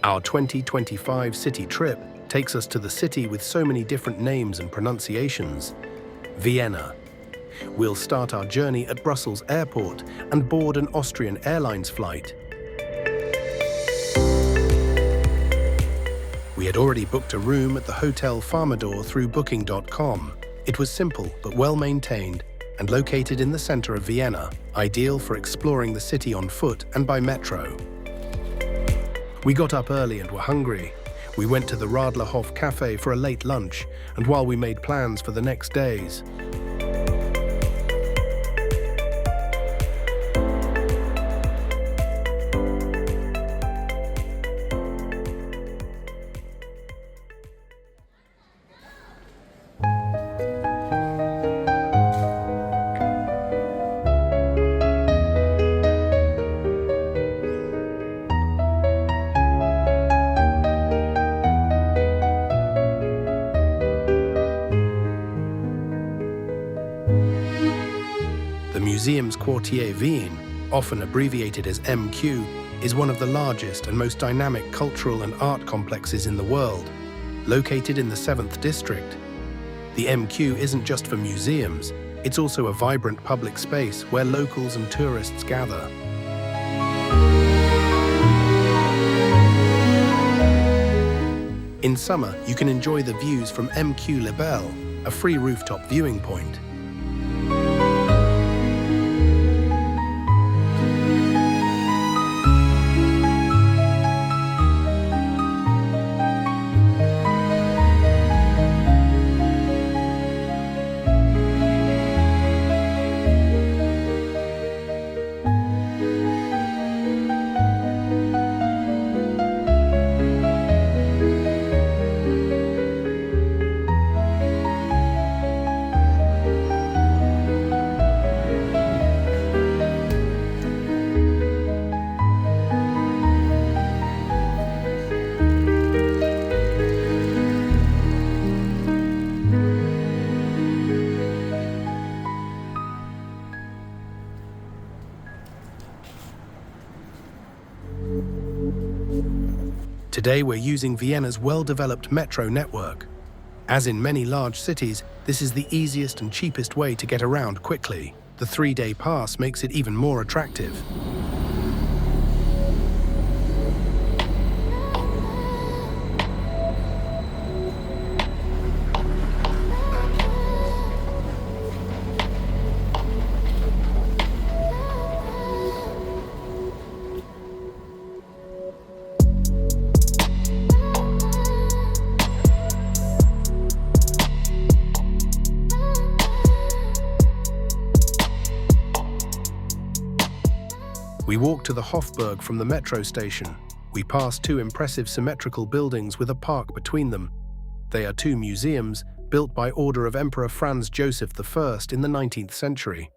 Our 2025 city trip takes us to the city with so many different names and pronunciations, Vienna. We'll start our journey at Brussels Airport and board an Austrian Airlines flight. We had already booked a room at the Hotel Farmador through Booking.com. It was simple but well maintained and located in the center of Vienna, ideal for exploring the city on foot and by metro. We got up early and were hungry. We went to the Radlerhof Cafe for a late lunch, and while we made plans for the next days, the museum's Quartier Wien, often abbreviated as MQ, is one of the largest and most dynamic cultural and art complexes in the world, located in the 7th district. The MQ isn't just for museums, it's also a vibrant public space where locals and tourists gather. In summer, you can enjoy the views from MQ Libelle, a free rooftop viewing point. Today we're using Vienna's well-developed metro network. As in many large cities, this is the easiest and cheapest way to get around quickly. The 3-day pass makes it even more attractive. We walk to the Hofburg from the metro station. We pass 2 impressive symmetrical buildings with a park between them. They are 2 museums built by order of Emperor Franz Joseph I in the 19th century.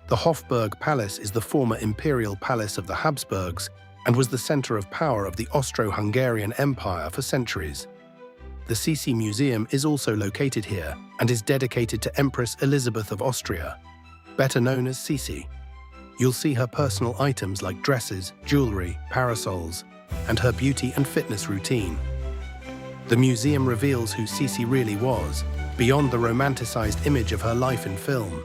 The Hofburg Palace is the former Imperial Palace of the Habsburgs and was the center of power of the Austro-Hungarian Empire for centuries. The Sisi Museum is also located here and is dedicated to Empress Elizabeth of Austria, better known as Sisi. You'll see her personal items like dresses, jewelry, parasols, and her beauty and fitness routine. The museum reveals who Sisi really was, beyond the romanticized image of her life in film.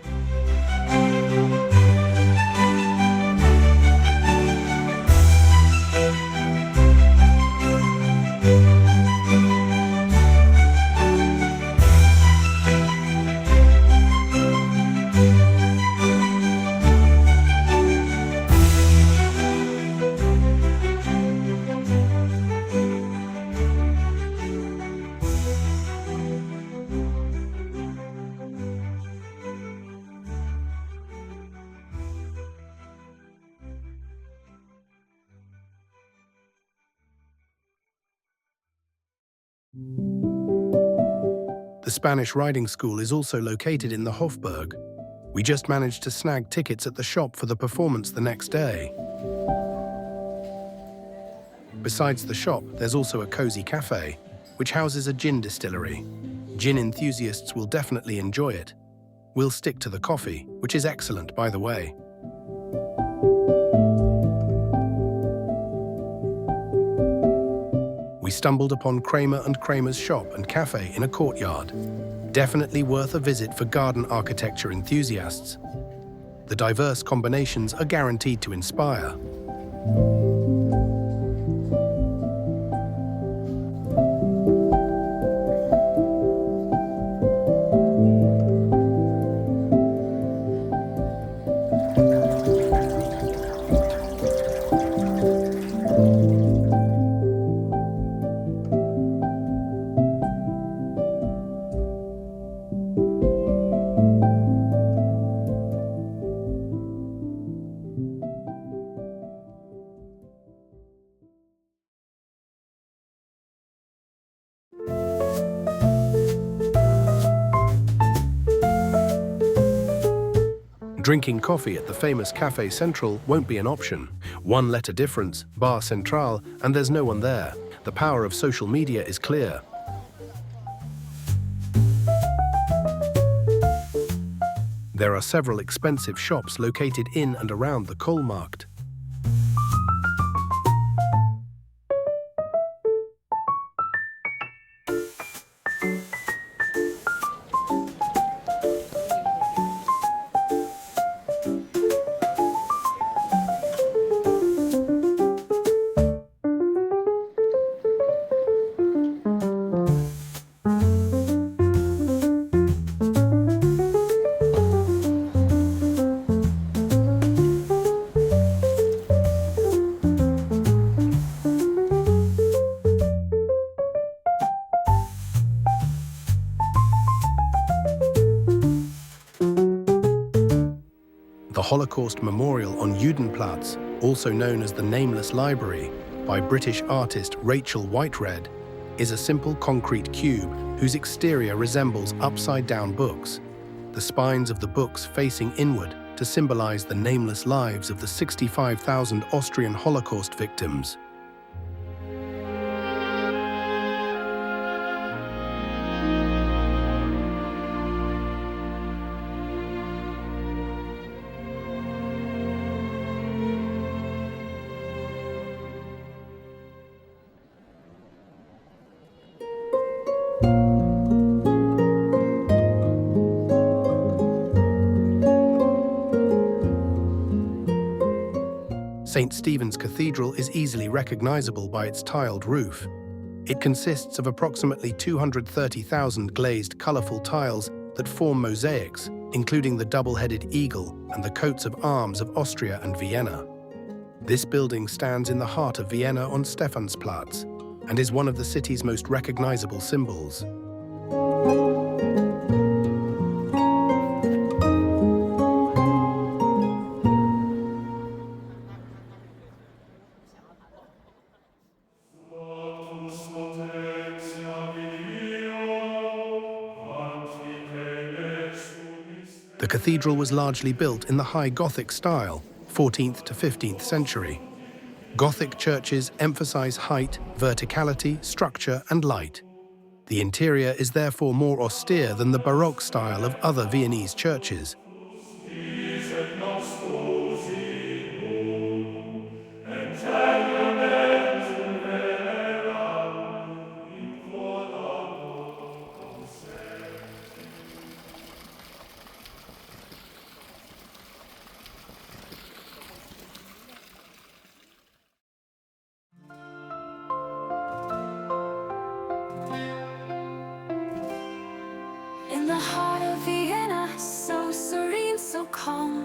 The Spanish riding school is also located in the Hofburg. We just managed to snag tickets at the shop for the performance the next day. Besides the shop, there's also a cozy cafe, which houses a gin distillery. Gin enthusiasts will definitely enjoy it. We'll stick to the coffee, which is excellent, by the way. We stumbled upon Kramer and Kramer's shop and cafe in a courtyard. Definitely worth a visit for garden architecture enthusiasts. The diverse combinations are guaranteed to inspire. Drinking coffee at the famous Café Central won't be an option. 1 letter difference, Bar Central, and there's no one there. The power of social media is clear. There are several expensive shops located in and around the Kohlmarkt. The Holocaust Memorial on Judenplatz, also known as the Nameless Library, by British artist Rachel Whiteread, is a simple concrete cube whose exterior resembles upside-down books, the spines of the books facing inward to symbolize the nameless lives of the 65,000 Austrian Holocaust victims. St. Stephen's Cathedral is easily recognizable by its tiled roof. It consists of approximately 230,000 glazed, colorful tiles that form mosaics, including the double-headed eagle and the coats of arms of Austria and Vienna. This building stands in the heart of Vienna on Stephansplatz and is one of the city's most recognizable symbols. The cathedral was largely built in the High Gothic style, 14th to 15th century. Gothic churches emphasize height, verticality, structure, and light. The interior is therefore more austere than the Baroque style of other Viennese churches. In the heart of Vienna, so serene, so calm,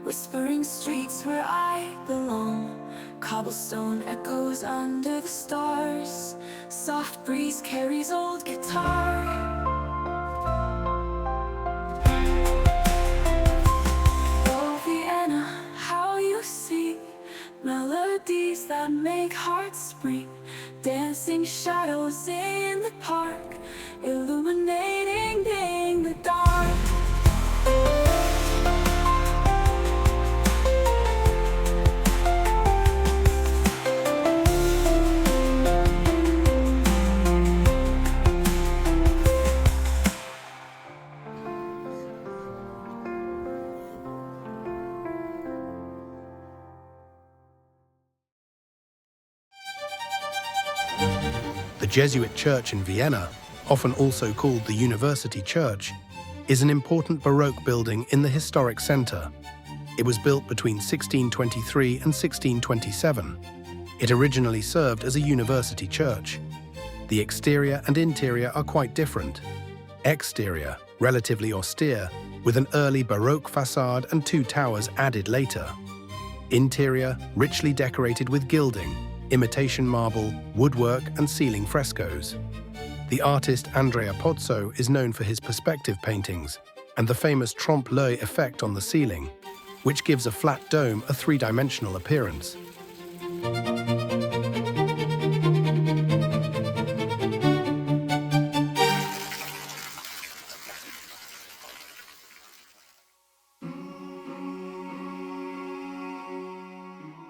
whispering streets where I belong. Cobblestone echoes under the stars, soft breeze carries old guitar. Oh Vienna, how you sing melodies that make hearts spring, dancing shadows in the park, illuminating the dark. The Jesuit church in Vienna, often also called the University Church, is an important Baroque building in the historic centre. It was built between 1623 and 1627. It originally served as a university church. The exterior and interior are quite different. Exterior, relatively austere, with an early Baroque facade and 2 towers added later. Interior, richly decorated with gilding, imitation marble, woodwork and ceiling frescoes. The artist Andrea Pozzo is known for his perspective paintings and the famous trompe-l'œil effect on the ceiling, which gives a flat dome a 3-dimensional appearance.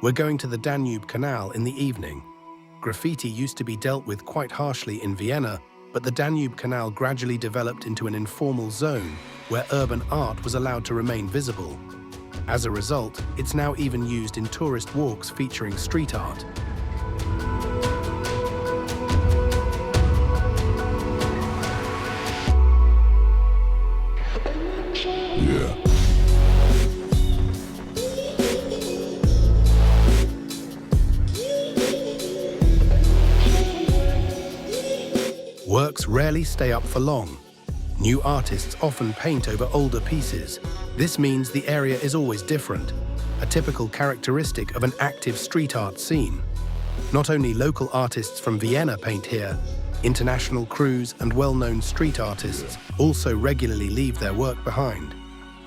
We're going to the Danube Canal in the evening. Graffiti used to be dealt with quite harshly in Vienna, but the Danube Canal gradually developed into an informal zone where urban art was allowed to remain visible. As a result, it's now even used in tourist walks featuring street art. Works rarely stay up for long. New artists often paint over older pieces. This means the area is always different, a typical characteristic of an active street art scene. Not only local artists from Vienna paint here, international crews and well-known street artists also regularly leave their work behind.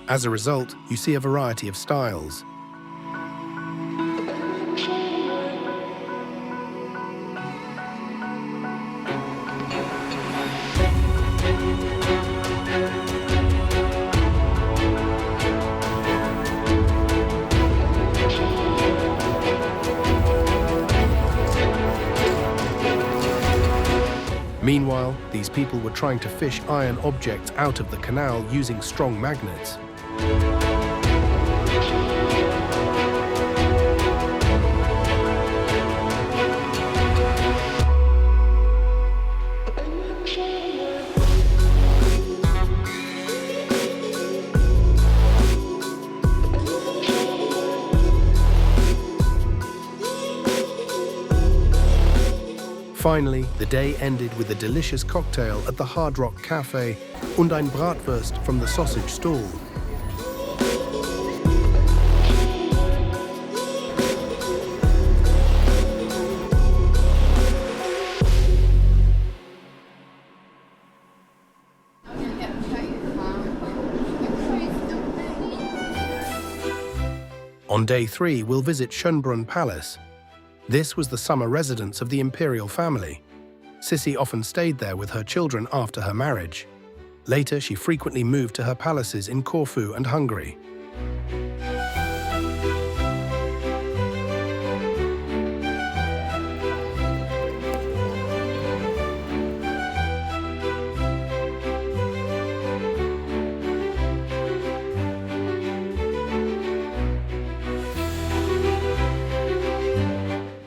As a result, you see a variety of styles. Meanwhile, these people were trying to fish iron objects out of the canal using strong magnets. Finally, the day ended with a delicious cocktail at the Hard Rock Café und ein Bratwurst from the sausage stall. On day 3, we'll visit Schonbrunn Palace. This was the summer residence of the Imperial family. Sissi often stayed there with her children after her marriage. Later, she frequently moved to her palaces in Corfu and Hungary.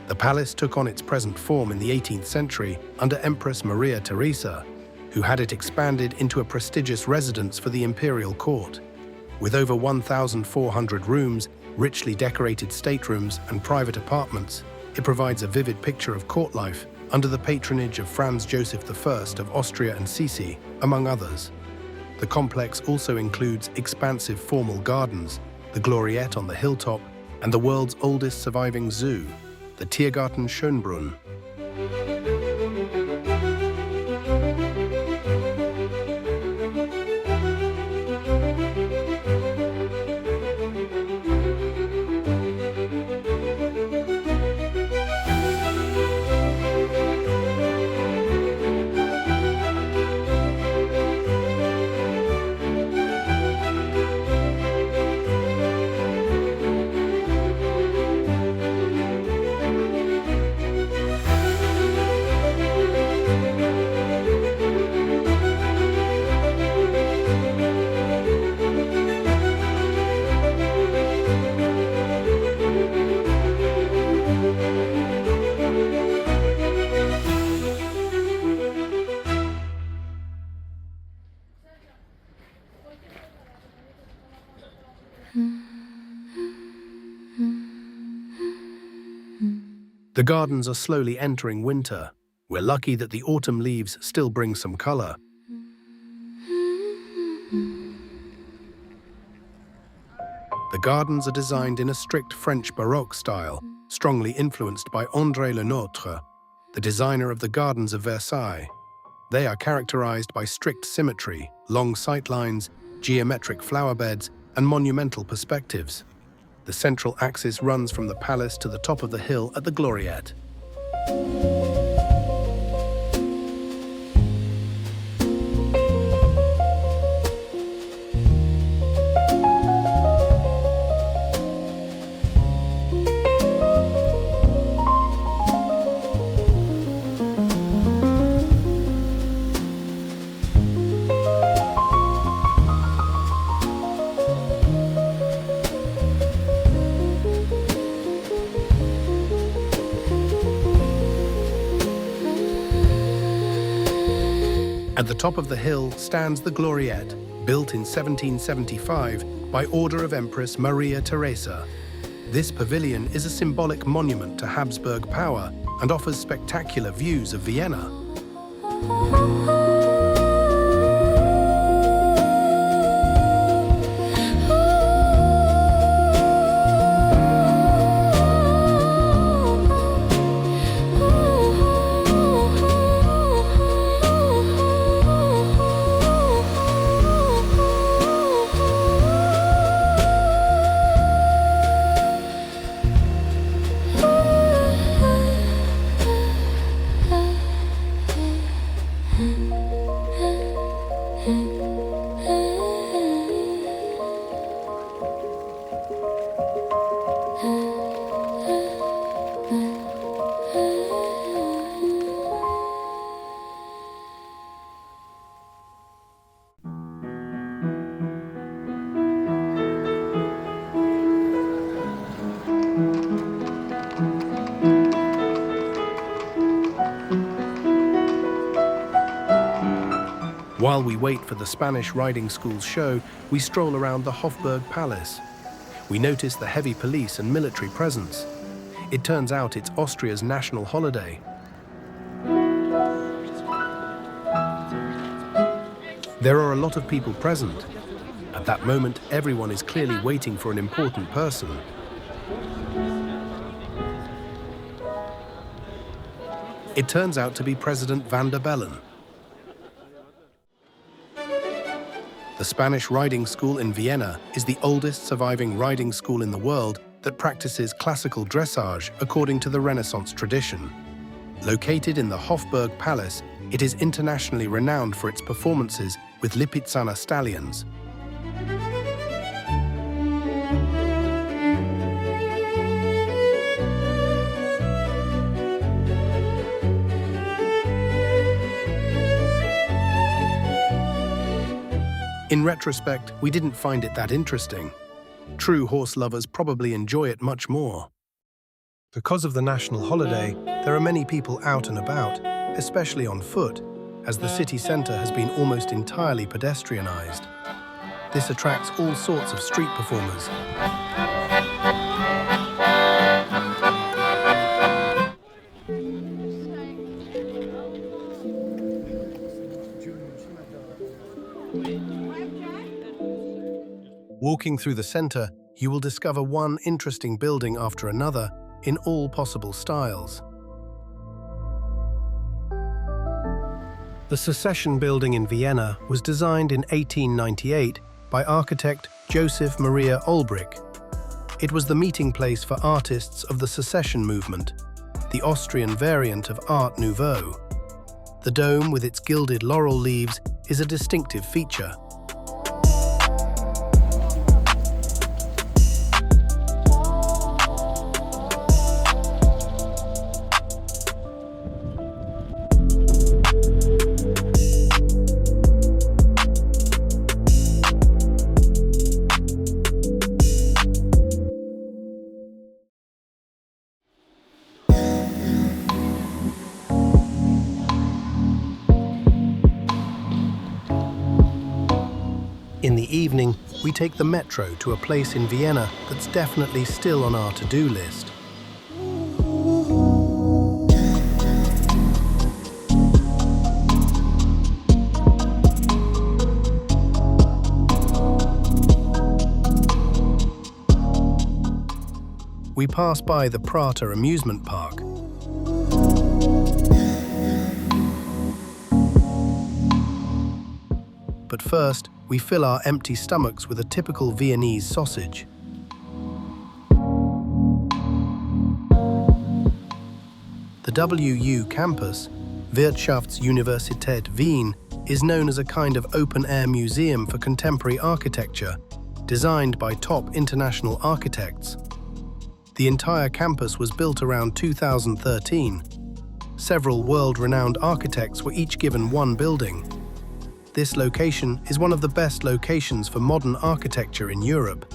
The palace took on its present form in the 18th century under Empress Maria Theresa, who had it expanded into a prestigious residence for the imperial court. With over 1,400 rooms, richly decorated staterooms and private apartments, it provides a vivid picture of court life under the patronage of Franz Joseph I of Austria and Sissi, among others. The complex also includes expansive formal gardens, the Gloriette on the hilltop, and the world's oldest surviving zoo, the Tiergarten Schönbrunn. The gardens are slowly entering winter. We're lucky that the autumn leaves still bring some color. The gardens are designed in a strict French Baroque style, strongly influenced by André Le Nôtre, the designer of the gardens of Versailles. They are characterized by strict symmetry, long sightlines, geometric flower beds, and monumental perspectives. The central axis runs from the palace to the top of the hill at the Gloriette. At the top of the hill stands the Gloriette, built in 1775 by order of Empress Maria Theresa. This pavilion is a symbolic monument to Habsburg power and offers spectacular views of Vienna. While we wait for the Spanish riding school's show, we stroll around the Hofburg Palace. We notice the heavy police and military presence. It turns out it's Austria's national holiday. There are a lot of people present. At that moment, everyone is clearly waiting for an important person. It turns out to be President van der Bellen. The Spanish riding school in Vienna is the oldest surviving riding school in the world that practices classical dressage according to the Renaissance tradition. Located in the Hofburg Palace, it is internationally renowned for its performances with Lipizzaner stallions. In retrospect, we didn't find it that interesting. True horse lovers probably enjoy it much more. Because of the national holiday, there are many people out and about, especially on foot, as the city centre has been almost entirely pedestrianised. This attracts all sorts of street performers. Walking through the centre, you will discover one interesting building after another in all possible styles. The Secession building in Vienna was designed in 1898 by architect Joseph Maria Olbrich. It was the meeting place for artists of the Secession movement, the Austrian variant of Art Nouveau. The dome with its gilded laurel leaves is a distinctive feature. evening, we take the metro to a place in Vienna that's definitely still on our to-do list. We pass by the Prater amusement park. But first, we fill our empty stomachs with a typical Viennese sausage. The WU campus, Wirtschaftsuniversität Wien, is known as a kind of open-air museum for contemporary architecture, designed by top international architects. The entire campus was built around 2013. Several world-renowned architects were each given one building. This location is one of the best locations for modern architecture in Europe.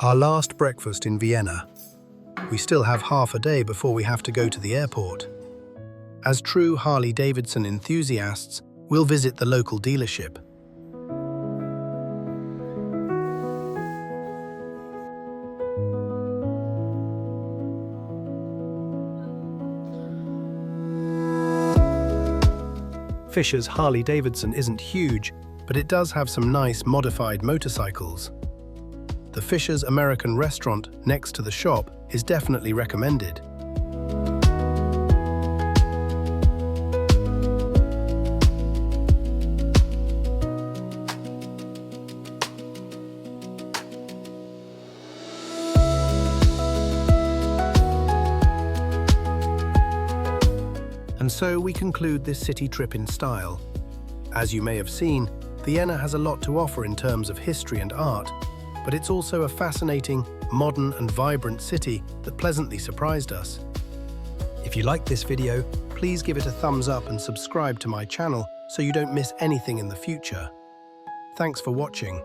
Our last breakfast in Vienna. We still have half a day before we have to go to the airport. As true Harley-Davidson enthusiasts, we'll visit the local dealership. Fischer's Harley-Davidson isn't huge, but it does have some nice modified motorcycles. The Fischer's American restaurant next to the shop is definitely recommended. And so we conclude this city trip in style. As you may have seen, Vienna has a lot to offer in terms of history and art, but it's also a fascinating, modern and vibrant city that pleasantly surprised us. If you liked this video, please give it a thumbs up and subscribe to my channel so you don't miss anything in the future. Thanks for watching.